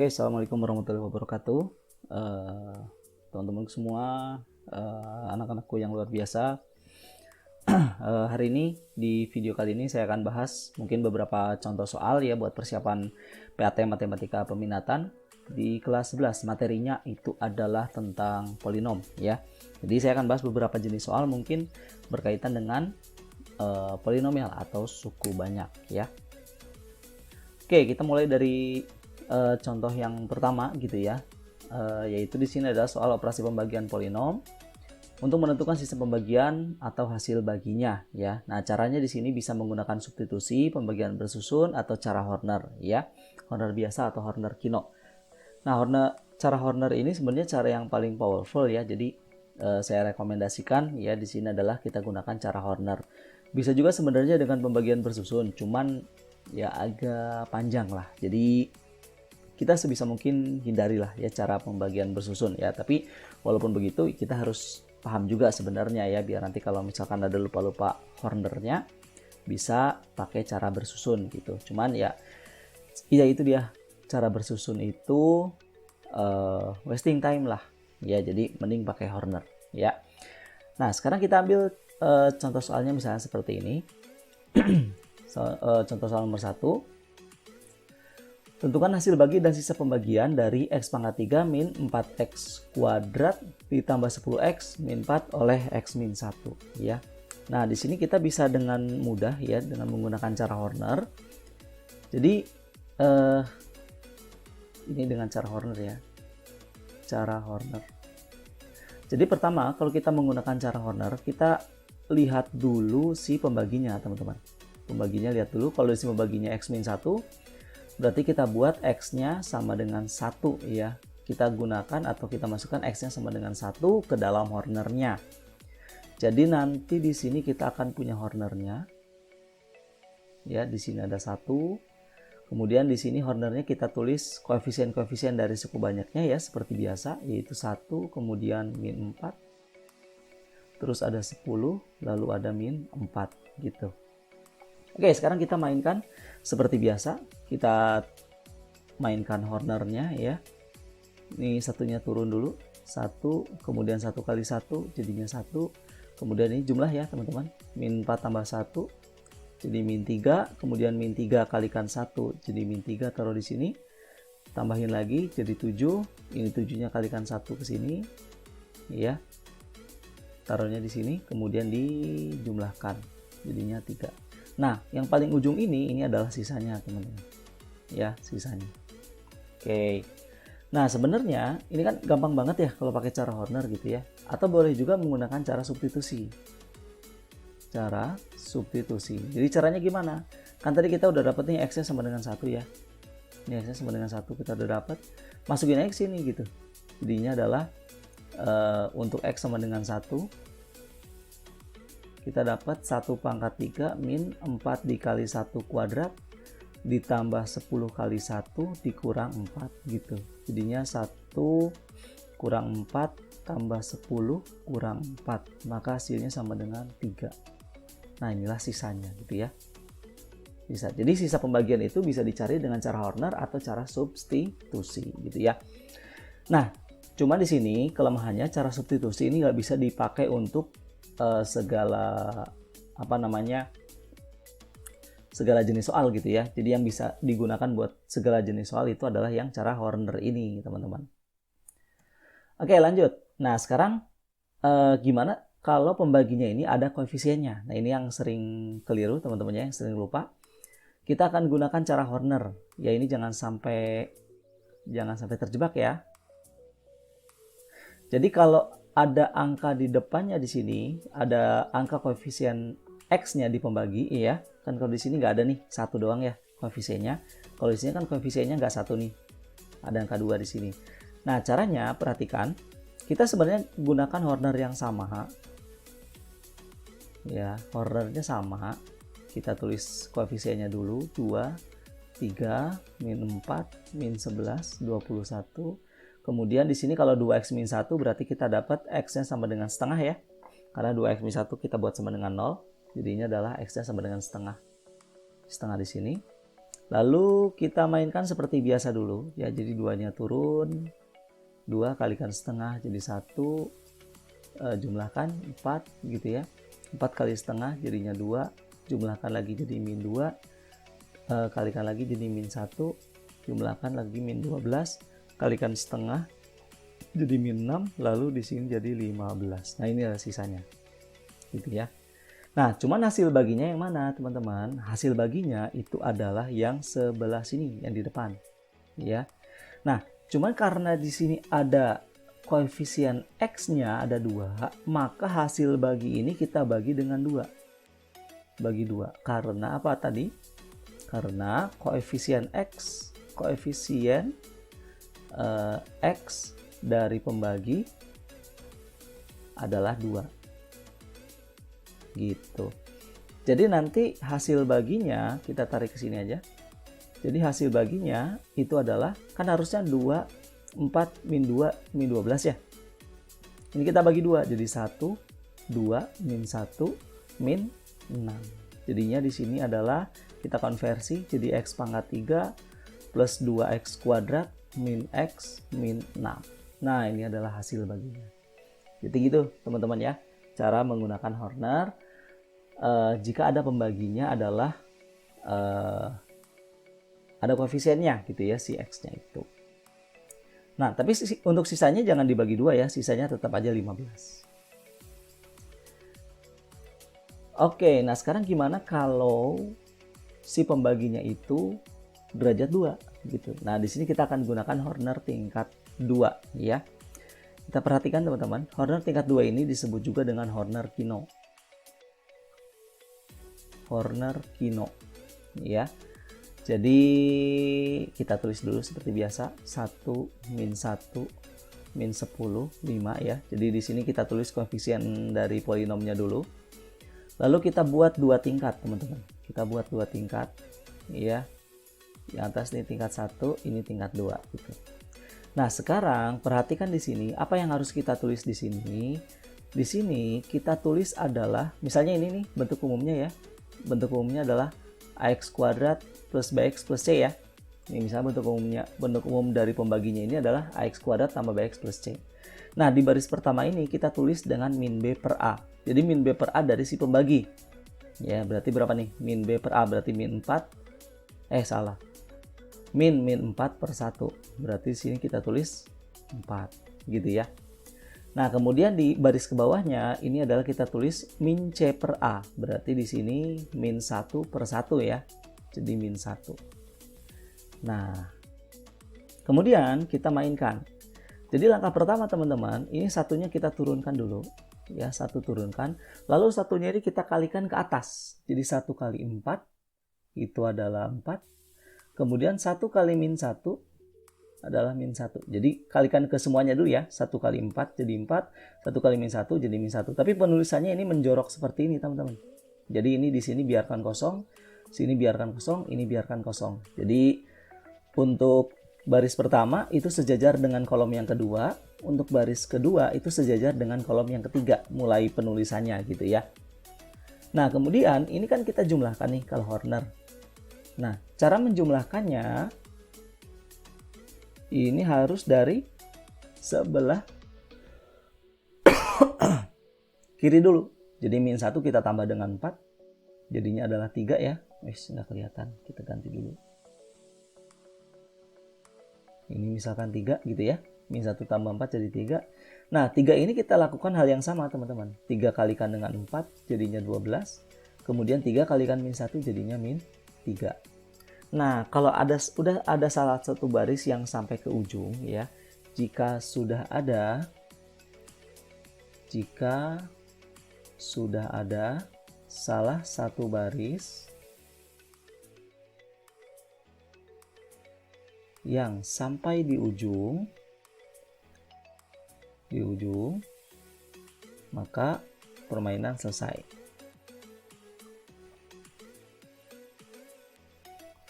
Oke, assalamualaikum warahmatullahi wabarakatuh. Teman-teman semua, anak-anakku yang luar biasa. Hari ini di video kali ini saya akan bahas mungkin beberapa contoh soal ya buat persiapan PAT Matematika Peminatan di kelas 11. Materinya itu adalah tentang polinom ya. Jadi saya akan bahas beberapa jenis soal mungkin berkaitan dengan polinomial atau suku banyak ya. Oke, kita mulai dari contoh yang pertama gitu ya, yaitu di sini adalah soal operasi pembagian polinom untuk menentukan sistem pembagian atau hasil baginya ya. Nah, caranya di sini bisa menggunakan substitusi, pembagian bersusun atau cara Horner ya. Horner biasa atau Horner Kino. Nah, cara Horner ini sebenarnya cara yang paling powerful ya. Jadi saya rekomendasikan ya di sini adalah kita gunakan cara Horner. Bisa juga sebenarnya dengan pembagian bersusun, cuman ya agak panjang lah. Jadi kita sebisa mungkin hindarilah ya cara pembagian bersusun ya. Tapi walaupun begitu kita harus paham juga sebenarnya ya, biar nanti kalau misalkan ada lupa-lupa Hornernya bisa pakai cara bersusun gitu. Cuman ya itu dia, cara bersusun itu wasting time lah ya, jadi mending pakai Horner ya. Nah, sekarang kita ambil contoh soalnya misalnya seperti ini. Contoh soal nomor 1. Tentukan hasil bagi dan sisa pembagian dari x pangkat 3 min 4x kuadrat ditambah 10x min 4 oleh x min 1 ya. Nah, di sini kita bisa dengan mudah ya dengan menggunakan cara Horner. Jadi ini dengan cara Horner ya. Cara Horner. Jadi pertama, kalau kita menggunakan cara Horner, kita lihat dulu si pembaginya, teman-teman. Pembaginya lihat dulu, kalau di sini pembaginya x min 1, berarti kita buat x-nya sama dengan 1 ya. Kita gunakan atau kita masukkan x-nya sama dengan 1 ke dalam Hornernya. Jadi nanti di sini kita akan punya Hornernya. Ya, di sini ada 1. Kemudian di sini Hornernya kita tulis koefisien-koefisien dari suku banyaknya ya, seperti biasa, yaitu 1, kemudian min 4. Terus ada 10, lalu ada min 4 gitu. Oke, sekarang kita mainkan seperti biasa. Kita mainkan Hornernya ya. Ini satunya turun dulu. 1, kemudian 1 kali 1 jadinya 1. Kemudian ini jumlah ya teman-teman. Min 4 tambah 1 jadi min 3. Kemudian min 3 kalikan 1 jadi min 3, taruh di sini. Tambahin lagi jadi 7. Ini 7-nya kalikan 1 ke sini. Ya. Taruhnya di sini. Kemudian dijumlahkan. Jadinya 3. Nah, yang paling ujung ini adalah sisanya, teman-teman. Ya, sisanya. Oke. Nah, sebenarnya ini kan gampang banget ya kalau pakai cara Horner gitu ya. Atau boleh juga menggunakan cara substitusi. Cara substitusi. Jadi caranya gimana? Kan tadi kita udah dapet nih x-nya sama dengan 1 ya. Ini x-nya sama dengan 1 kita udah dapat. Masukin x ini gitu. Jadinya adalah untuk x sama dengan 1, kita dapat 1 pangkat 3 min 4 dikali 1 kuadrat ditambah 10 kali 1 dikurang 4 gitu. Jadinya 1 kurang 4 tambah 10 kurang 4. Maka hasilnya sama dengan 3. Nah, inilah sisanya gitu ya. Bisa. Jadi sisa pembagian itu bisa dicari dengan cara Horner atau cara substitusi gitu ya. Nah, cuma di sini kelemahannya cara substitusi ini nggak bisa dipakai untuk segala segala jenis soal gitu ya. Jadi yang bisa digunakan buat segala jenis soal itu adalah yang cara Horner ini, teman-teman. Oke, lanjut. Nah, sekarang gimana kalau pembaginya ini ada koefisiennya? Nah, ini yang sering keliru teman-teman ya, yang sering lupa. Kita akan gunakan cara Horner. Ya, ini jangan sampai terjebak ya. Jadi kalau ada angka di depannya di sini, ada angka koefisien x-nya di pembagi ya. Kan kalau di sini nggak ada nih, 1 doang ya koefisiennya. Kalau di sini kan koefisiennya nggak 1 nih. Ada angka 2 di sini. Nah, caranya perhatikan, kita sebenarnya gunakan Horner yang sama. Ya, Hornernya sama. Kita tulis koefisiennya dulu, 2, 3, min 4, min 11, 21. Kemudian di sini kalau 2x min 1 berarti kita dapat x-nya sama dengan setengah ya. Karena 2x min 1 kita buat sama dengan 0. Jadinya adalah x-nya sama dengan setengah. Setengah di sini. Lalu kita mainkan seperti biasa dulu ya. Jadi 2-nya turun, 2 kalikan setengah jadi 1, jumlahkan 4 gitu ya. 4 kali setengah jadinya 2, jumlahkan lagi jadi min 2, kalikan lagi jadi min 1, jumlahkan lagi min 12, kalikan setengah jadi min 6, lalu di sini jadi 15. Nah, ini adalah sisanya. Gitu ya. Nah, cuman hasil baginya yang mana, teman-teman? Hasil baginya itu adalah yang sebelah sini, yang di depan. Ya. Nah, cuman karena di sini ada koefisien X-nya ada 2, maka hasil bagi ini kita bagi dengan 2. Bagi 2. Karena apa tadi? Karena koefisien X dari pembagi adalah 2. Gitu. Jadi nanti hasil baginya kita tarik ke sini aja. Jadi hasil baginya itu adalah, kan harusnya 2, 4, min 2, min 12 ya. Ini kita bagi 2, jadi 1, 2, min 1, min 6. Jadinya di sini adalah kita konversi jadi X pangkat 3 plus 2X kuadrat min X min 6. Nah, ini adalah hasil baginya. Jadi gitu teman-teman ya. Cara menggunakan Horner jika ada pembaginya adalah ada koefisiennya gitu ya, si X-nya itu. Nah, tapi untuk sisanya jangan dibagi 2 ya, sisanya tetap aja 15. Oke, nah sekarang gimana kalau si pembaginya itu derajat 2 gitu. Nah, di sini kita akan gunakan Horner tingkat 2 ya. Kita perhatikan teman-teman, Horner tingkat 2 ini disebut juga dengan Horner Kino. Horner Kino ya. Jadi kita tulis dulu seperti biasa, 1, min 1, min 10, 5 ya. Jadi di sini kita tulis koefisien dari polinomnya dulu. Lalu kita buat 2 tingkat teman-teman. Kita buat 2 tingkat ya. Yang atas ini tingkat 1, ini tingkat 2 gitu. Nah, sekarang perhatikan di sini apa yang harus kita tulis di sini. Di sini kita tulis adalah, misalnya ini nih bentuk umumnya ya. Bentuk umumnya adalah ax kuadrat plus bx plus c ya. Ini misalnya bentuk umum dari pembaginya ini adalah ax kuadrat tambah bx plus c. Nah, di baris pertama ini kita tulis dengan min b per a. Jadi min b per a dari si pembagi. Ya, berarti berapa nih? Min b per a berarti min 4. Salah. Min 4 per 1. Berarti di sini kita tulis 4 gitu ya. Nah, kemudian di baris ke bawahnya ini adalah kita tulis min c per a. Berarti di sini min 1 per 1 ya. Jadi min 1. Nah, kemudian kita mainkan. Jadi langkah pertama teman-teman, ini satunya kita turunkan dulu. Ya, 1 turunkan. Lalu satunya ini kita kalikan ke atas. Jadi 1 kali 4 itu adalah 4. Kemudian 1 kali min 1 adalah min 1. Jadi kalikan ke semuanya dulu ya. 1 kali 4 jadi 4. 1 kali min 1 jadi min 1. Tapi penulisannya ini menjorok seperti ini teman-teman. Jadi ini di sini biarkan kosong. Sini biarkan kosong. Ini biarkan kosong. Jadi untuk baris pertama itu sejajar dengan kolom yang kedua. Untuk baris kedua itu sejajar dengan kolom yang ketiga. Mulai penulisannya gitu ya. Nah, kemudian ini kan kita jumlahkan nih kalau Horner. Nah, cara menjumlahkannya ini harus dari sebelah kiri dulu. Jadi min 1 kita tambah dengan 4. Jadinya adalah 3 ya. Nggak kelihatan. Kita ganti dulu. Ini misalkan 3 gitu ya. Min 1 tambah 4 jadi 3. Nah, 3 ini kita lakukan hal yang sama teman-teman. 3 kalikan dengan 4 jadinya 12. Kemudian 3 kalikan min 1 jadinya min 3. Nah, kalau udah ada salah satu baris yang sampai ke ujung ya. Jika sudah ada salah satu baris yang sampai di ujung, maka permainan selesai.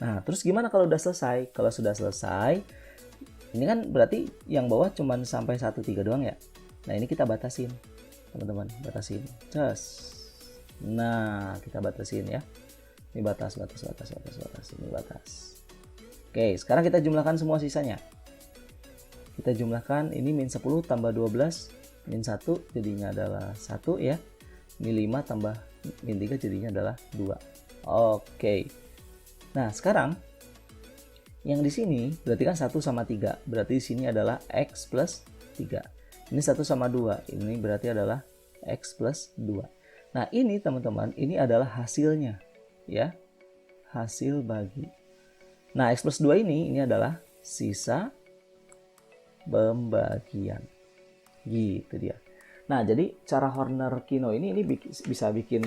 Nah, terus gimana kalau udah selesai? Kalau sudah selesai, ini kan berarti yang bawah cuma sampai 1, 3 doang ya. Nah, ini kita batasin, teman-teman. Batasin. Nah, kita batasin ya. Ini batas. Ini batas. Oke, sekarang kita jumlahkan semua sisanya. Kita jumlahkan ini min 10 tambah 12 min 1 jadinya adalah 1 ya. Ini 5 tambah min 3 jadinya adalah 2. Oke. Nah, sekarang yang di sini berarti kan 1 sama 3. Berarti di sini adalah X plus 3. Ini 1 sama 2. Ini berarti adalah X plus 2. Nah, ini teman-teman, ini adalah hasilnya. Ya, hasil bagi. Nah, X plus 2 ini adalah sisa pembagian. Gitu dia. Nah, jadi cara Horner-Kino ini bisa bikin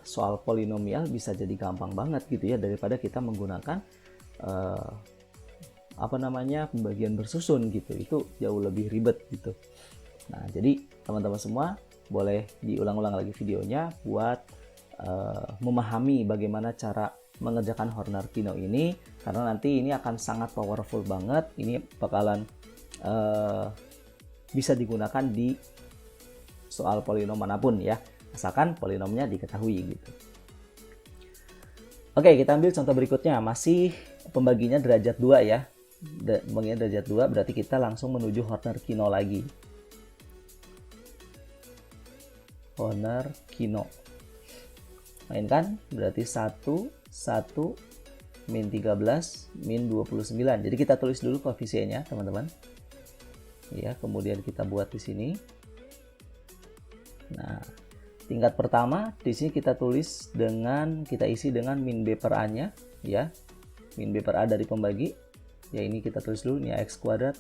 soal polinomial bisa jadi gampang banget gitu ya, daripada kita menggunakan pembagian bersusun gitu. Itu jauh lebih ribet gitu. Nah, jadi teman-teman semua boleh diulang-ulang lagi videonya buat memahami bagaimana cara mengerjakan Horner-Kino ini, karena nanti ini akan sangat powerful banget. Ini bakalan bisa digunakan di soal polinom manapun ya, asalkan polinomnya diketahui gitu. Oke, kita ambil contoh berikutnya, masih pembaginya derajat 2 ya. Pembaginya derajat 2 berarti kita langsung menuju Horner-Kino lagi. Horner-Kino. Mainkan berarti 1 min 13 min 29. Jadi kita tulis dulu koefisiennya, teman-teman. Ya, kemudian kita buat di sini. Nah, tingkat pertama di sini kita tulis kita isi dengan min B per A-nya ya. Min B per A dari pembagi. Ya, ini kita tulis dulu, ini X kuadrat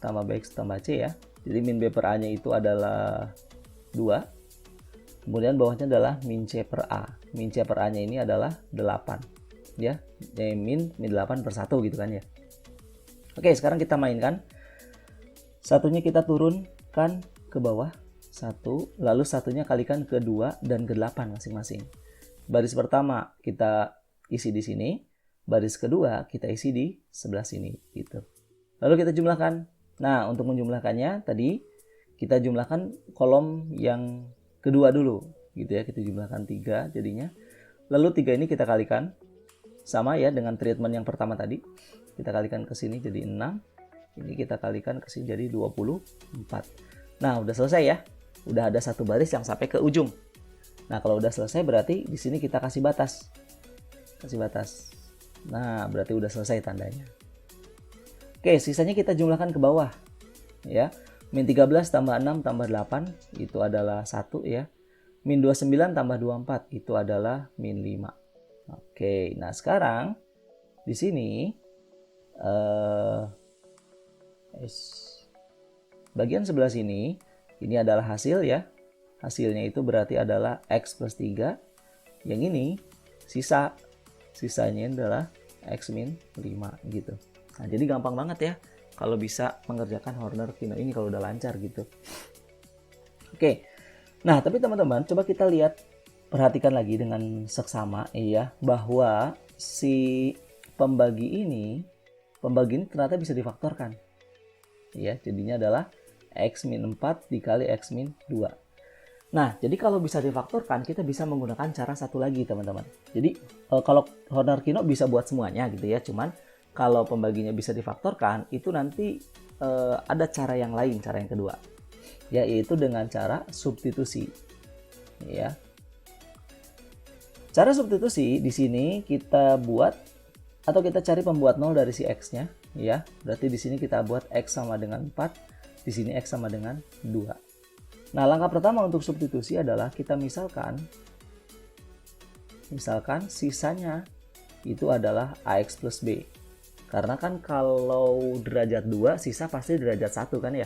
tambah BX tambah C ya. Jadi min B per A-nya itu adalah 2. Kemudian bawahnya adalah min C per A. Min C per A-nya ini adalah 8. Ya, jadi min 8 per 1 gitu kan ya. Oke, sekarang kita mainkan. Satunya kita turunkan ke bawah. 1, lalu satunya kalikan ke 2 dan ke 8 masing-masing. Baris pertama kita isi di sini. Baris kedua kita isi di sebelah sini gitu. Lalu kita jumlahkan. Nah, untuk menjumlahkannya tadi kita jumlahkan kolom yang kedua dulu gitu ya, kita jumlahkan 3 jadinya. Lalu 3 ini kita kalikan sama ya dengan treatment yang pertama tadi. Kita kalikan ke sini jadi 6. Ini kita kalikan ke sini jadi 24. Nah, udah selesai ya. Udah ada satu baris yang sampai ke ujung. Nah, kalau udah selesai berarti di sini kita kasih batas. Kasih batas. Nah, berarti udah selesai tandanya. Oke, sisanya kita jumlahkan ke bawah. Ya. Min 13 tambah 6 tambah 8 itu adalah 1 ya. Min 29 tambah 24 itu adalah min 5. Oke, nah sekarang di sini bagian sebelah sini ini adalah hasil ya. Hasilnya itu berarti adalah X plus 3. Yang ini sisanya adalah X min 5 gitu. Nah, jadi gampang banget ya kalau bisa mengerjakan Horner-Kino ini kalau udah lancar gitu. Oke. Nah, tapi teman-teman coba kita lihat, perhatikan lagi dengan seksama ya, bahwa si pembagi ini ternyata bisa difaktorkan. Ya, jadinya adalah X min 4 dikali X min 2. Nah, jadi kalau bisa difaktorkan, kita bisa menggunakan cara satu lagi, teman-teman. Jadi, kalau Horner-Kino bisa buat semuanya gitu ya, cuman kalau pembaginya bisa difaktorkan, itu nanti ada cara yang lain, cara yang kedua, yaitu dengan cara substitusi. Ya, cara substitusi di sini kita buat atau kita cari pembuat 0 dari si x-nya, ya. Berarti di sini kita buat x sama dengan 4, di sini x sama dengan 2. Nah, langkah pertama untuk substitusi adalah kita misalkan sisanya itu adalah ax plus b. Karena kan kalau derajat 2, sisa pasti derajat 1 kan ya.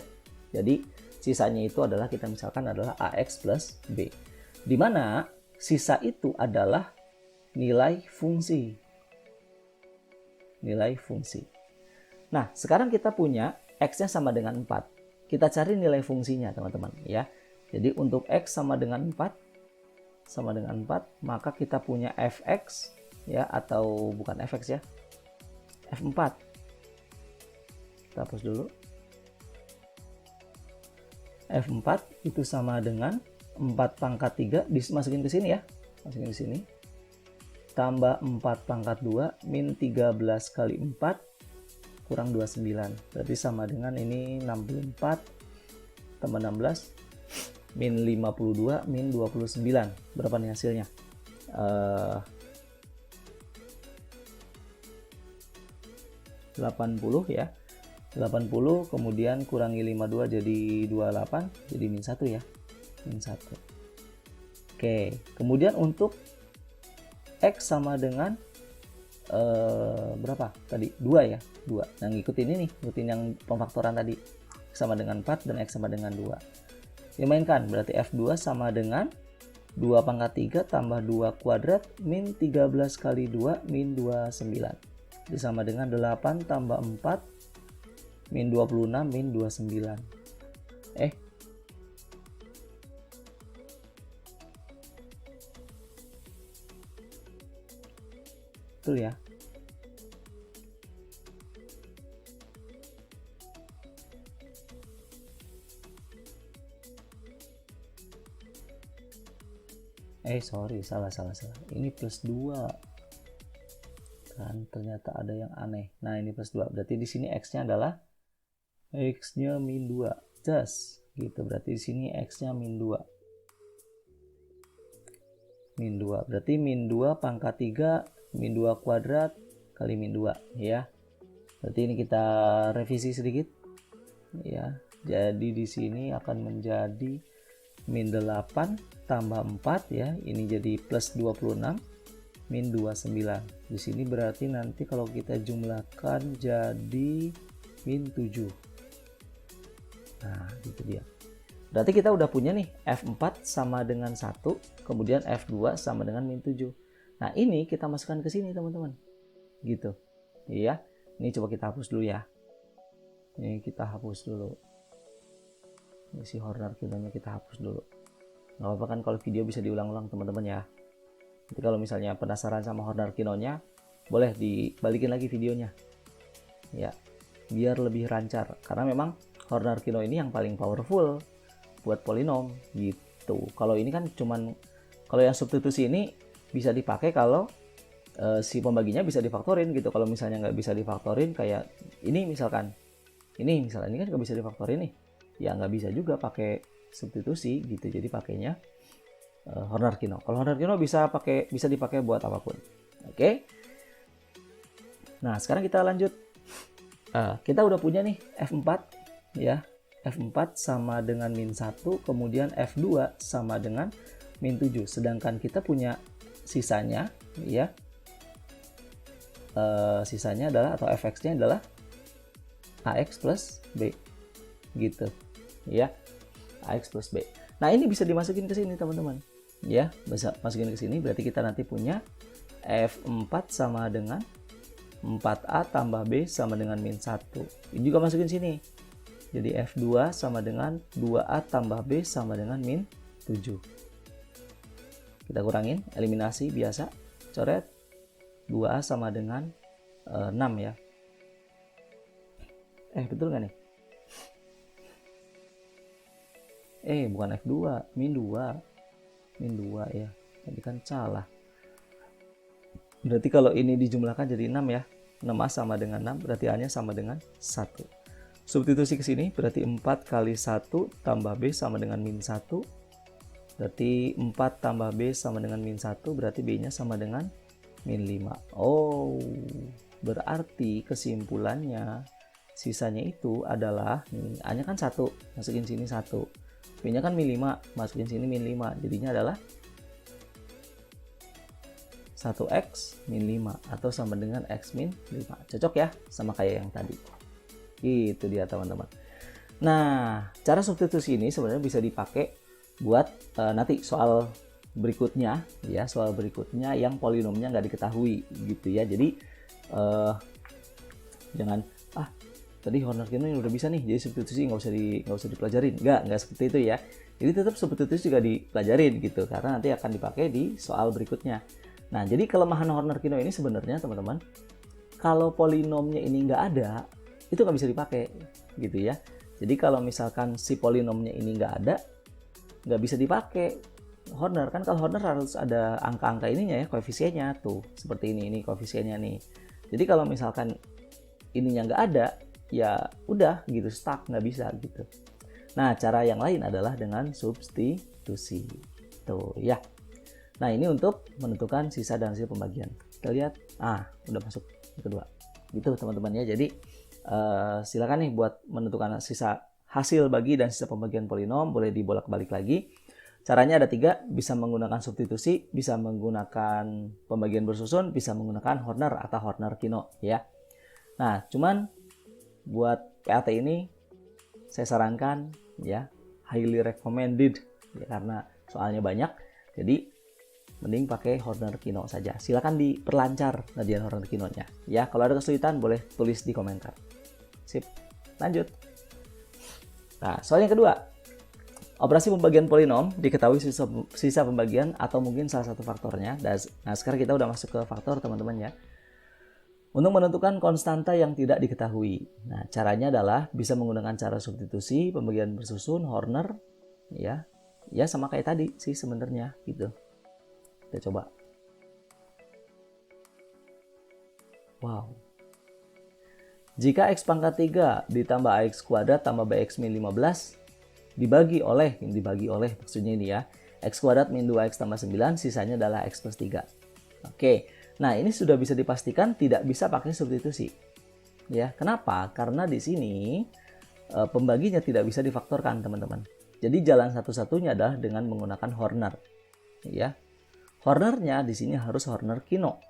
Jadi sisanya itu adalah kita misalkan adalah AX plus B. Di mana sisa itu adalah nilai fungsi. Nilai fungsi. Nah, sekarang kita punya X-nya sama dengan 4. Kita cari nilai fungsinya, teman-teman ya. Jadi untuk X sama dengan 4, maka kita punya Fx ya, atau bukan Fx ya. F4. Kita hapus dulu. F4 itu sama dengan 4 pangkat 3, dimasukin ke sini ya. Masukin ke sini. tambah 4 pangkat 2 min 13 kali 4 kurang 29. Berarti sama dengan ini 64 tambah 16 min 52 min 29. Berapa nih hasilnya? 80 ya. 80 kemudian kurangi 52 jadi 28, jadi min 1 ya. Min 1. Oke, kemudian untuk X sama dengan berapa tadi? 2 ya, 2. Nah, ngikutin ini, ngikutin yang pemfaktoran tadi. X sama dengan 4 dan X sama dengan 2. Dimainkan, berarti F2 sama dengan 2 pangkat 3 tambah 2 kuadrat min 13 kali 2 min 29. Itu sama dengan 8 tambah 4 min 26 min 29. Betul ya. Sorry, salah. Ini plus 2. Kan ternyata ada yang aneh. Nah, ini plus 2. Berarti di sini X-nya adalah X-nya min 2. Just gitu. Berarti di sini X-nya min 2. Min 2. Berarti min 2 pangkat 3 min 2 kuadrat kali min 2 ya. Berarti ini kita revisi sedikit ya. Jadi di sini akan menjadi min 8 tambah 4 ya. Ini jadi plus 26 min 29. Di sini berarti nanti kalau kita jumlahkan jadi min 7. Nah, itu dia. Berarti kita udah punya nih F4 sama dengan 1, kemudian F2 sama dengan min 7. Nah, ini kita masukkan ke sini, teman-teman. Gitu. Iya. Ini coba kita hapus dulu ya. Ini kita hapus dulu. Ini si Horner Kino-nya kita hapus dulu. Nggak apa-apa kan kalau video bisa diulang-ulang, teman-teman ya. Jadi kalau misalnya penasaran sama Horner Kino-nya, boleh dibalikin lagi videonya. Ya. Biar lebih lancar. Karena memang Horner Kino ini yang paling powerful buat polinom gitu. Kalau ini kan cuman, kalau yang substitusi ini bisa dipakai kalau si pembaginya bisa difaktorin gitu. Kalau misalnya nggak bisa difaktorin kayak ini misalkan, ini kan nggak bisa difaktorin nih, ya nggak bisa juga pakai substitusi gitu. Jadi pakainya Horner Kino. Kalau Horner Kino bisa dipakai buat apapun. Oke. Nah, sekarang kita lanjut. Kita udah punya nih F4 ya. F4 sama dengan min 1, kemudian F2 sama dengan min 7. Sedangkan kita punya sisanya ya. Sisanya adalah, atau fx-nya adalah ax plus b gitu ya. Ax plus b. Nah, ini bisa dimasukin ke sini, teman-teman ya. Bisa masukin ke sini, berarti kita nanti punya F4 sama dengan 4a tambah b sama dengan min 1. Ini juga masukin sini. Jadi F2 sama dengan 2a tambah b sama dengan min 7. Kita kurangin, eliminasi biasa, coret. 2a sama dengan 6 ya. Betul nggak nih? Bukan F2, min 2. Min 2 ya. Tadi kan salah. Berarti kalau ini dijumlahkan jadi 6 ya. 6a sama dengan 6, berarti a-nya sama dengan 1. Substitusi ke sini, berarti 4 kali 1 tambah b sama dengan min 1. Berarti 4 tambah b sama dengan min 1, berarti b-nya sama dengan min 5. Oh, berarti kesimpulannya sisanya itu adalah, a-nya kan 1, masukin sini 1. B-nya kan min 5, masukin sini min 5. Jadinya adalah 1x min 5 atau sama dengan x min 5. Cocok ya sama kayak yang tadi. Itu dia, teman-teman. Nah, cara substitusi ini sebenarnya bisa dipakai buat nanti soal berikutnya ya, soal berikutnya yang polinomnya nggak diketahui gitu ya. Jadi jangan tadi Horner Kino udah bisa nih, jadi substitusi nggak usah dipelajarin. Nggak seperti itu ya. Jadi tetap substitusi juga dipelajarin gitu, karena nanti akan dipakai di soal berikutnya. Nah, jadi kelemahan Horner Kino ini sebenarnya, teman-teman, kalau polinomnya ini nggak ada, itu nggak bisa dipakai gitu ya. Jadi kalau misalkan si polinomnya ini nggak ada, nggak bisa dipakai Horner kan, kalau Horner harus ada angka-angka ininya ya, koefisiennya tuh seperti ini koefisiennya nih. Jadi kalau misalkan ininya nggak ada, ya udah gitu, stuck, nggak bisa gitu. Nah, cara yang lain adalah dengan substitusi tuh ya. Nah, ini untuk menentukan sisa dan hasil pembagian. Kita lihat, udah masuk yang kedua gitu teman-teman ya. Jadi silakan nih buat menentukan sisa hasil bagi dan sisa pembagian polinom, boleh dibolak-balik lagi. Caranya ada 3, bisa menggunakan substitusi, bisa menggunakan pembagian bersusun, bisa menggunakan Horner atau Horner-Kino ya. Nah, cuman buat PAT ini saya sarankan ya, highly recommended ya, karena soalnya banyak. Jadi mending pakai Horner-Kino saja. Silakan diperlancar ngerjain Horner-Kino-nya ya. Kalau ada kesulitan boleh tulis di komentar. Sip, lanjut. Nah, soal yang kedua. Operasi pembagian polinom diketahui sisa pembagian atau mungkin salah satu faktornya. Nah, sekarang kita udah masuk ke faktor teman-teman ya. Untuk menentukan konstanta yang tidak diketahui. Nah, caranya adalah bisa menggunakan cara substitusi, pembagian bersusun, Horner ya. Ya sama kayak tadi sih sebenarnya gitu. Kita coba. Wow. Jika x pangkat 3 ditambah ax kuadrat tambah bx min 15 dibagi oleh maksudnya ini ya, x kuadrat min 2x tambah 9, sisanya adalah x plus 3. Oke, nah ini sudah bisa dipastikan tidak bisa pakai substitusi. Ya, kenapa? Karena di sini pembaginya tidak bisa difaktorkan, teman-teman. Jadi jalan satu-satunya adalah dengan menggunakan Horner. Ya. Hornernya di sini harus Horner-Kino.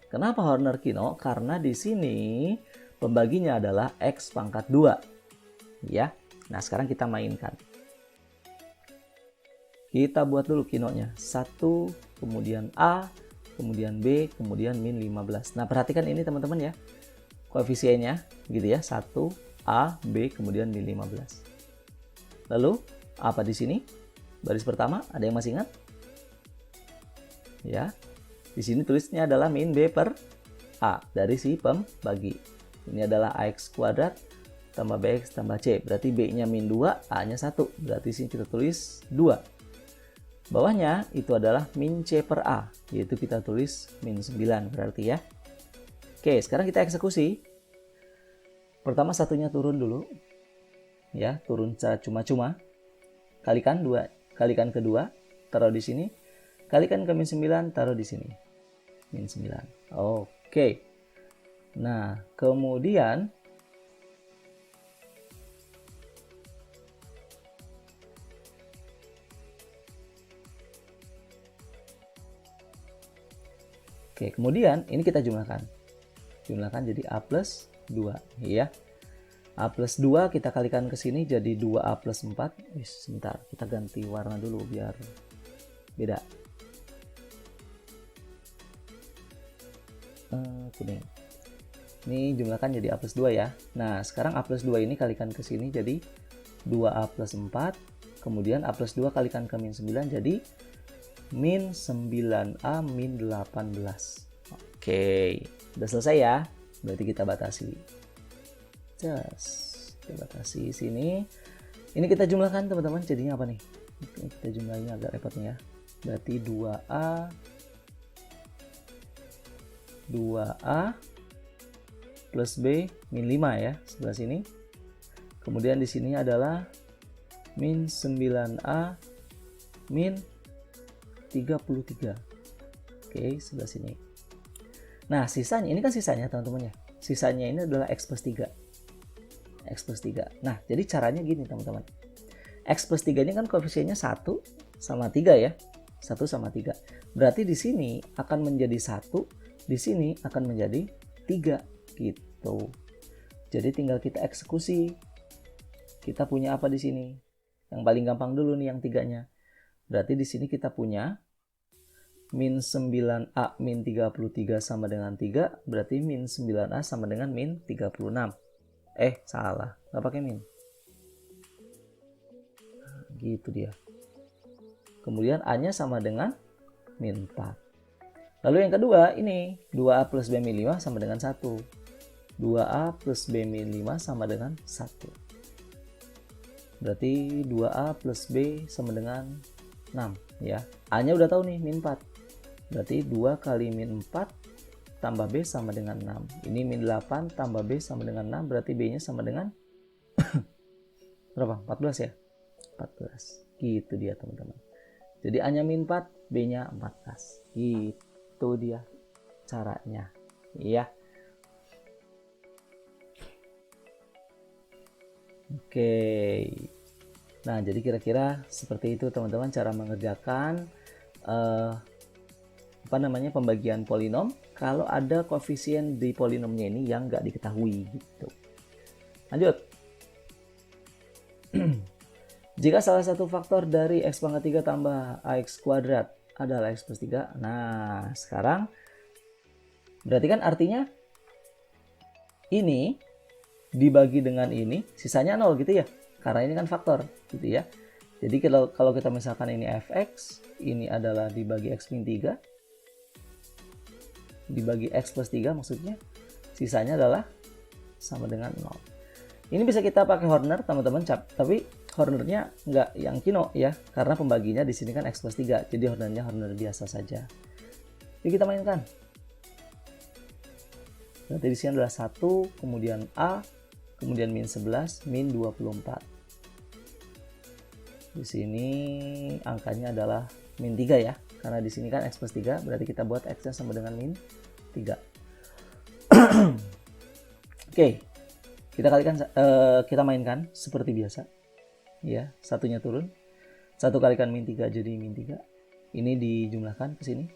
Kenapa Horner-Kino? Karena di sini pembaginya adalah x pangkat 2. Ya. Nah, sekarang kita mainkan. Kita buat dulu kinonya. 1, kemudian A, kemudian B, kemudian min 15. Nah, perhatikan ini teman-teman ya. Koefisiennya gitu ya. 1, A, B, kemudian min 15. Lalu, apa di sini? Baris pertama, ada yang masih ingat? Ya. Di sini tulisnya adalah min B per A dari si pembagi. Ini adalah AX kuadrat tambah BX tambah C, berarti B-nya min 2, A-nya 1, berarti sini kita tulis 2. Bawahnya itu adalah min C per A, yaitu kita tulis min 9 berarti ya. Oke, sekarang kita eksekusi. Pertama satunya turun dulu. Ya, turun secara cuma-cuma. Kalikan 2, kalikan kedua, taruh di sini. Kalikan ke min 9, taruh di sini. Min 9. Oke. Nah, kemudian ini kita jumlahkan. Jumlahkan jadi A plus 2. Ya. A plus 2 kita kalikan ke sini jadi 2A plus 4. Sebentar, kita ganti warna dulu biar beda. Kuning. Ini jumlahkan jadi A plus 2 ya. Nah, sekarang A plus 2 ini kalikan ke sini jadi 2A plus 4. Kemudian A plus 2 kalikan ke min 9 jadi min 9A min 18. Oke, udah selesai ya. Berarti kita batasi. Kita batasi sini. Ini kita jumlahkan teman-teman, jadinya apa nih? Ini kita jumlahnya agak repot nih ya. Berarti 2A plus B min 5 ya, sebelah sini. Kemudian di sini adalah min 9A min 33. Oke, sebelah sini. Nah, sisanya, ini kan sisanya teman-teman ya. Sisanya ini adalah X plus 3. X plus 3. Nah, jadi caranya gini teman-teman. X plus 3 ini kan koefisiennya 1 sama 3 ya. 1 sama 3. Berarti di sini akan menjadi 1, di sini akan menjadi 3 gitu. Jadi tinggal kita eksekusi. Kita punya apa di sini? Yang paling gampang dulu nih yang 3-nya. Berarti di sini kita punya min 9A min 33 sama dengan 3, berarti min 9A sama dengan min 36. Salah, nggak pakai min. Gitu dia. Kemudian A-nya sama dengan min 4. Lalu yang kedua ini, 2A plus B min 5 sama dengan 1. 2A plus B min 5 sama dengan 1. Berarti 2A plus B sama dengan 6. ya. A-nya udah tahu nih, min 4. Berarti 2 kali min 4 tambah B sama dengan 6. Ini min 8 tambah B sama dengan 6, berarti B-nya sama dengan berapa? 14 ya? 14. Gitu dia teman-teman. Jadi A-nya min 4, B-nya 14. Gitu dia caranya. Ya. Oke. Nah, jadi kira-kira seperti itu teman-teman cara mengerjakan pembagian polinom kalau ada koefisien di polinomnya ini yang nggak diketahui gitu. Lanjut. Jika salah satu faktor dari x pangkat 3 tambah ax kuadrat adalah x plus 3. Nah, sekarang berarti kan artinya ini dibagi dengan ini, sisanya 0 gitu ya. Karena ini kan faktor gitu ya. Jadi kalau kita misalkan ini fx, ini adalah dibagi x min 3, dibagi x plus 3 maksudnya, sisanya adalah sama dengan 0. Ini bisa kita pakai Horner teman-teman, tapi Hornernya nggak yang Kino ya, karena pembaginya di sini kan x plus 3, jadi Hornernya Horner biasa saja. Jadi kita mainkan. Berarti di sini adalah 1, kemudian A, kemudian min 11, min 24. Di sini angkanya adalah min 3 ya, karena di sini kan x plus 3, berarti kita buat x-nya sama dengan min 3. Oke, kita mainkan seperti biasa. Ya, satunya turun. 1 kalikan min 3 jadi min 3. Ini dijumlahkan ke sini.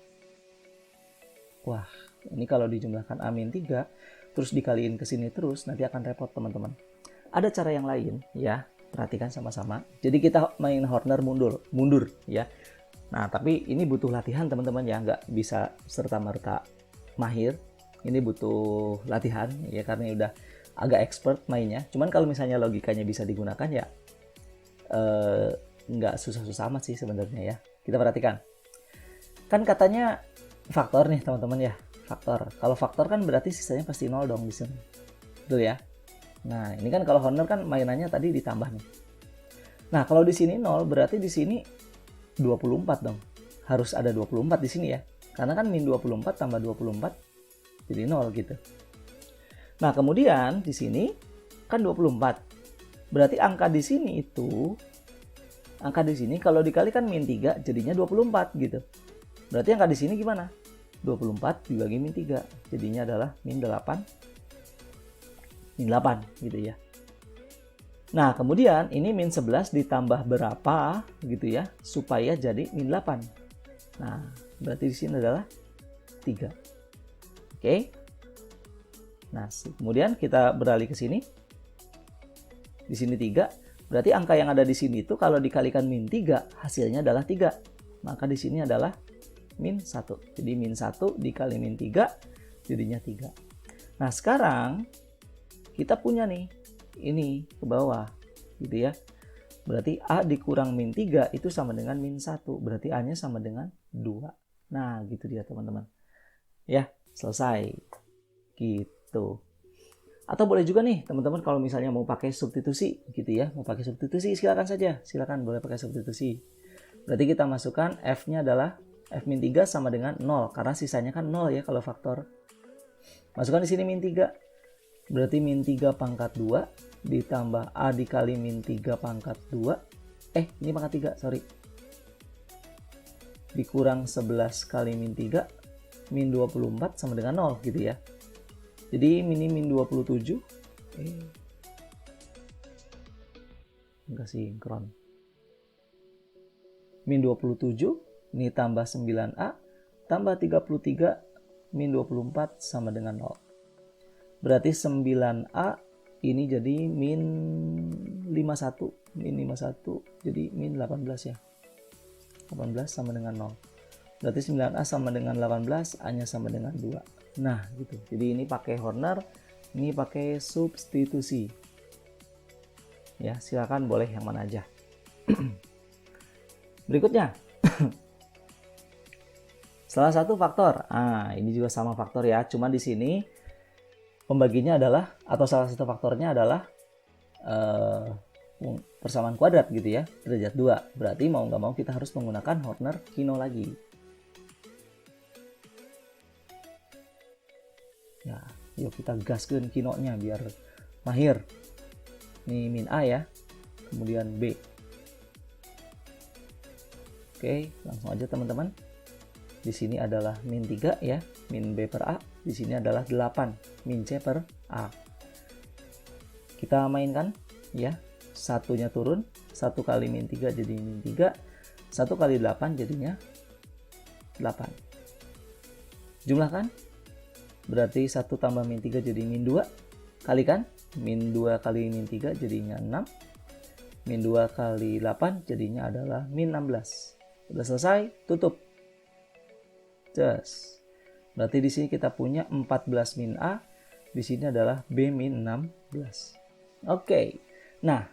Wah, ini kalau dijumlahkan A min 3, terus dikaliin ke sini terus, nanti akan repot teman-teman. Ada cara yang lain ya, perhatikan sama-sama. Jadi kita main Horner mundur ya. Nah, tapi ini butuh latihan teman-teman ya, nggak bisa serta-merta mahir. Ini butuh latihan ya, karena udah agak expert mainnya. Cuman kalau misalnya logikanya bisa digunakan ya, nggak susah-susah amat sih sebenarnya ya. Kita perhatikan. Kan katanya faktor nih teman-teman ya, faktor. Kalau faktor kan berarti sisanya pasti 0 dong di sini. Betul ya? Nah, ini kan kalau Horner kan mainannya tadi ditambah nih. Nah, kalau di sini 0 berarti di sini 24 dong. Harus ada 24 di sini ya. Karena kan min 24 tambah 24 jadi 0 gitu. Nah, kemudian di sini kan 24. Berarti angka di sini kalau dikalikan min 3 jadinya 24 gitu. Berarti angka di sini gimana? 24 dibagi min 3 jadinya adalah min 8 gitu ya. Nah, kemudian ini min 11 ditambah berapa gitu ya supaya jadi min 8. Nah, berarti di sini adalah 3. Oke. Nah, kemudian kita beralih ke sini. Di sini 3. Berarti angka yang ada di sini itu kalau dikalikan min 3 hasilnya adalah 3. Maka di sini adalah min 1. Jadi min 1 dikali min 3 jadinya 3. Nah, sekarang kita punya nih ini ke bawah gitu ya. Berarti A dikurang min 3 itu sama dengan min 1. Berarti A-nya sama dengan 2. Nah, gitu dia teman-teman. Ya, selesai. Gitu. Atau boleh juga nih teman-teman kalau misalnya mau pakai substitusi gitu ya. Mau pakai substitusi silakan saja. Silakan boleh pakai substitusi. Berarti kita masukkan F-nya adalah F min 3 sama dengan 0. Karena sisanya kan 0 ya kalau faktor. Masukkan di sini min 3. Berarti min 3 pangkat 2 ditambah A dikali min 3 pangkat 2. Ini pangkat 3, sorry. Dikurang 11 kali min 3. Min 24 sama dengan 0 gitu ya. Jadi min 27. Enggak sinkron. Min 27. Ini tambah 9A. Tambah 33. Min 24 sama dengan 0. Berarti 9A ini jadi min 51. Min 51 jadi min 18 ya. 18 sama dengan 0. Berarti 9A sama dengan 18. A-nya sama dengan 2. Nah gitu. Jadi ini pakai Horner. Ini pakai substitusi. Ya silakan boleh yang mana aja. Berikutnya. Salah satu faktor. Ini juga sama faktor ya. Cuma di sini pembaginya adalah, atau salah satu faktornya adalah persamaan kuadrat gitu ya, derajat 2. Berarti mau nggak mau kita harus menggunakan Horner-Kino lagi. Ya, yuk kita gaskeun kinonya biar mahir. Ini min A ya, kemudian B. Oke, langsung aja teman-teman. Di sini adalah min 3 ya, min B per A. Di sini adalah 8, min C per A. Kita mainkan ya, satunya turun, 1 kali min 3 jadi min 3, 1 kali 8 jadinya 8. Jumlahkan, berarti 1 tambah min 3 jadi min 2, kalikan, min 2 kali min 3 jadinya 6, min 2 kali 8 jadinya adalah min 16. Udah selesai, tutup. Just. Berarti di sini kita punya 14 min A, di sini adalah B min 16. Oke. Nah,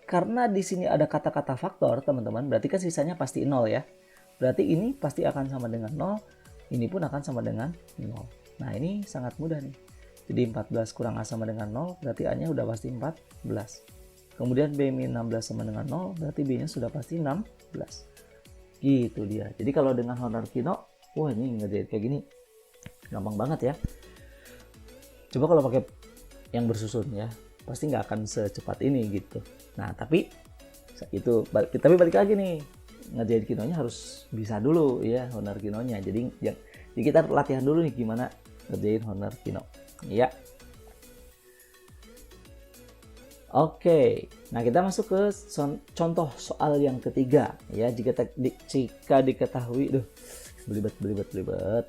karena di sini ada kata-kata faktor, teman-teman, berarti kan sisanya pasti 0 ya. Berarti ini pasti akan sama dengan 0, ini pun akan sama dengan 0. Nah, ini sangat mudah nih. Jadi 14 kurang A sama dengan 0, berarti A-nya udah pasti 14. Kemudian B min 16 sama dengan 0, berarti B-nya sudah pasti 16. Gitu dia. Jadi kalau dengan Horner-Kino, wah ini ngerjain kayak gini gampang banget ya. Coba kalau pakai yang bersusun ya, pasti nggak akan secepat ini gitu. Nah tapi balik lagi nih, ngerjain kinonya harus bisa dulu ya, Horner-Kinonya. Jadi kita latihan dulu nih gimana ngerjain Horner-Kino ya. Oke, nah kita masuk ke contoh soal yang ketiga ya. Jika diketahui, belibet.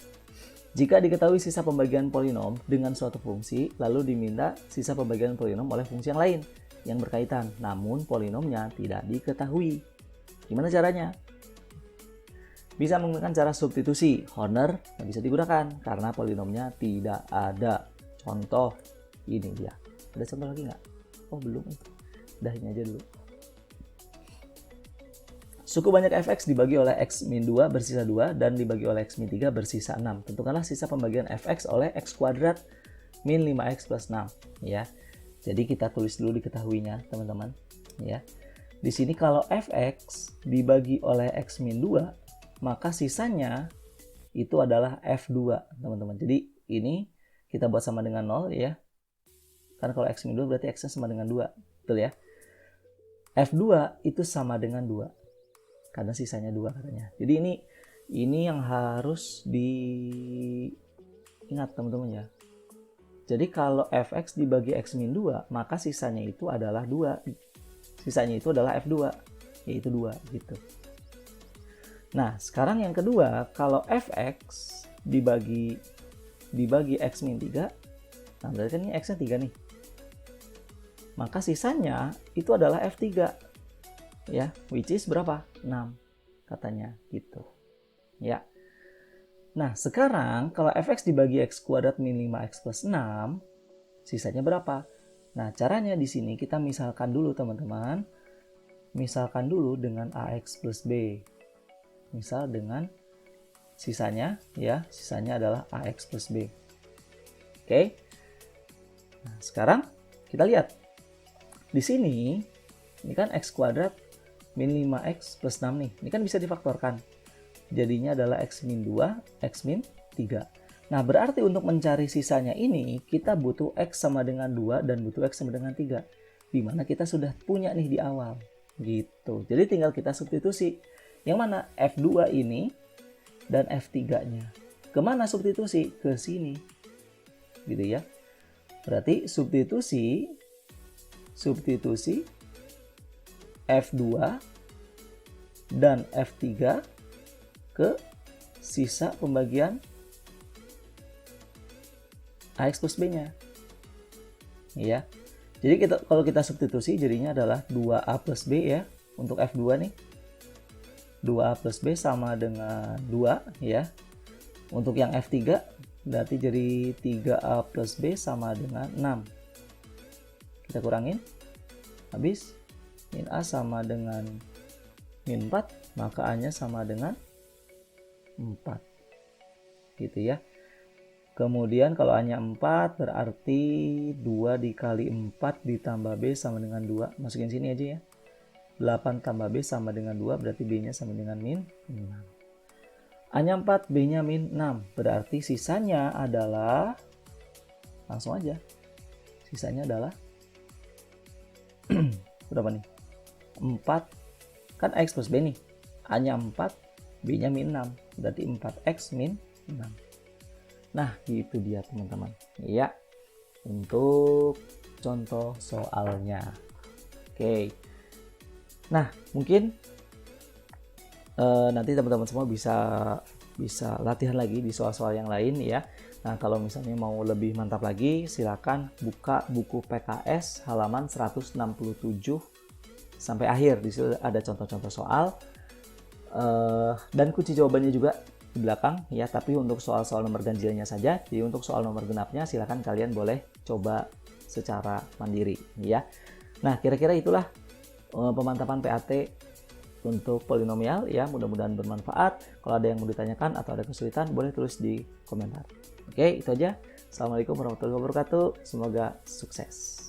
Jika diketahui sisa pembagian polinom dengan suatu fungsi, lalu diminta sisa pembagian polinom oleh fungsi yang lain yang berkaitan, namun polinomnya tidak diketahui. Gimana caranya? Bisa menggunakan cara substitusi. Horner nggak bisa digunakan karena polinomnya tidak ada. Contoh ini dia. Ada contoh lagi nggak? Oh belum. Udah ini aja dulu. Suku banyak fx dibagi oleh x min 2 bersisa 2 dan dibagi oleh x min 3 bersisa 6. Tentukanlah sisa pembagian fx oleh x kuadrat min 5x plus 6 ya. Jadi kita tulis dulu diketahuinya teman-teman ya. Di sini kalau fx dibagi oleh x min 2, maka sisanya itu adalah f2 teman-teman. Jadi ini kita buat sama dengan 0 ya. Karena kalau x min 2 berarti x-nya sama dengan 2. Betul ya? f2 itu sama dengan 2. Karena sisanya 2 katanya. Jadi ini yang harus diingat teman-teman ya. Jadi kalau fx dibagi x min 2, maka sisanya itu adalah 2. Sisanya itu adalah f2, yaitu 2 gitu. Nah, sekarang yang kedua, kalau fx dibagi x min 3, nah berarti kan ini x-nya 3 nih. Maka sisanya itu adalah f3. Ya, which is berapa? 6 katanya gitu. Ya. Nah, sekarang kalau fx dibagi x kuadrat min 5x plus 6, sisanya berapa? Nah, caranya di sini kita misalkan dulu teman-teman. Misalkan dulu dengan ax plus b. Misal dengan sisanya ya, sisanya adalah ax plus b. Oke. Nah, sekarang kita lihat. Di sini ini kan x kuadrat min 5x plus 6 nih. Ini kan bisa difaktorkan. Jadinya adalah x min 2, x min 3. Nah, berarti untuk mencari sisanya ini, kita butuh x sama dengan 2 dan butuh x sama dengan 3. Dimana kita sudah punya nih di awal. Gitu. Jadi tinggal kita substitusi. Yang mana? F2 ini dan F3-nya. Kemana substitusi? Ke sini. Gitu ya. Berarti substitusi F2 dan F3 ke sisa pembagian AX plus B-nya. Ya. Jadi kalau kita substitusi jadinya adalah 2A plus B ya untuk F2 nih. 2A plus B sama dengan 2 ya. Untuk yang F3 berarti jadi 3A plus B sama dengan 6. Kita kurangin. Habis min A sama dengan min 4, maka A-nya sama dengan 4. Gitu ya. Kemudian kalau A-nya 4 berarti 2 dikali 4 ditambah B sama dengan 2. Masukin sini aja ya. 8 tambah B sama dengan 2 berarti B-nya sama dengan min 6. A-nya 4, B-nya min 6. Berarti sisanya adalah, langsung aja. Sisanya adalah, berapa nih? 4, kan X plus B nih. A-nya 4, B-nya min 6. Berarti 4X min 6. Nah, itu dia teman-teman. Ya, untuk contoh soalnya. Oke. Nah, mungkin nanti teman-teman semua bisa latihan lagi di soal-soal yang lain ya. Nah, kalau misalnya mau lebih mantap lagi, silakan buka buku PKS halaman 167 sampai akhir. Di situ ada contoh-contoh soal dan kunci jawabannya juga di belakang ya, tapi untuk soal-soal nomor ganjilnya saja. Jadi untuk soal nomor genapnya silakan kalian boleh coba secara mandiri ya. Nah, kira-kira itulah pemantapan PAT untuk polinomial ya. Mudah-mudahan bermanfaat. Kalau ada yang mau ditanyakan atau ada kesulitan boleh tulis di komentar. Oke, itu aja. Assalamualaikum warahmatullahi wabarakatuh. Semoga sukses.